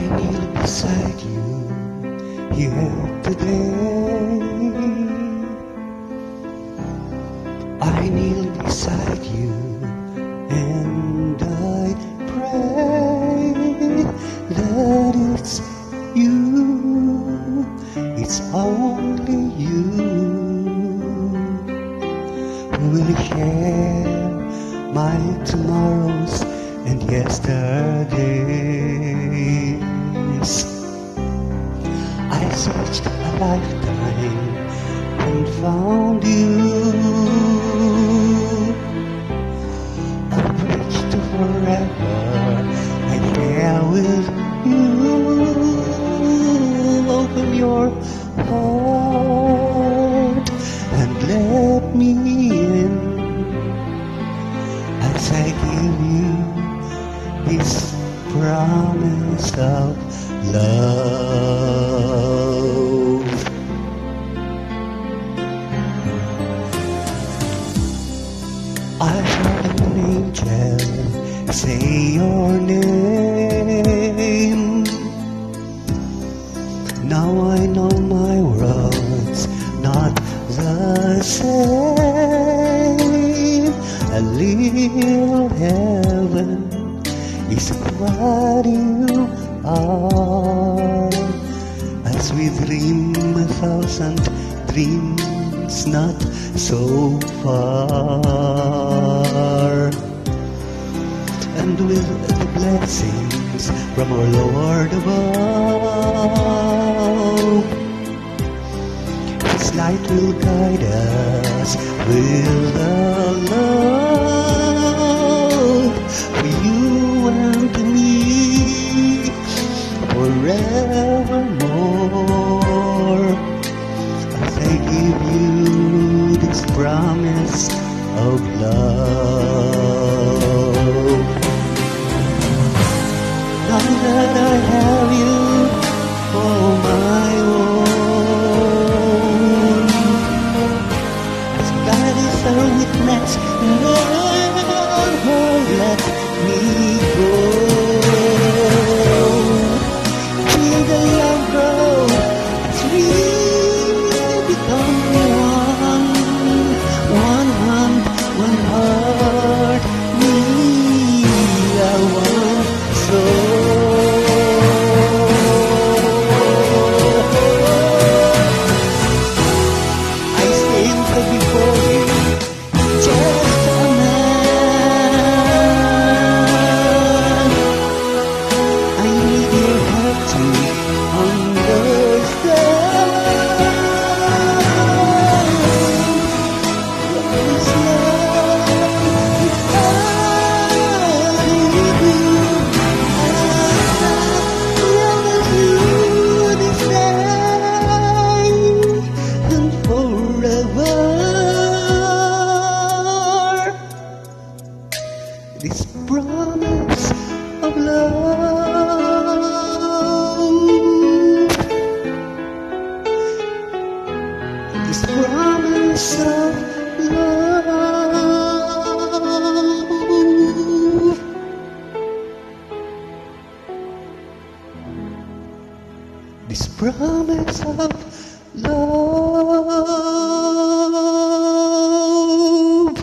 kneel beside you here today. I kneel beside you and I pray that it's you, it's only you who will share my tomorrows and yesterdays. I searched a lifetime and found you. I've reached to forever I share with you. Open your heart and let me in as I give you this promise of love. I heard an angel say your name. Now I know my world's not the same. A little heaven is what you are, as we dream 1,000 dreams not so far. And with the blessings from our Lord above, His light will guide us with the love for you and me forevermore, as I give you this promise of love. Now that I have you for my own, as God is a witness, never let me go. Feel the love grow as we become one hand, one heart. We are one soul. I stand before you, just a man. I need your help to understand what is love without you. I promise you this day and forever. This promise of love, this promise of love, this promise of love.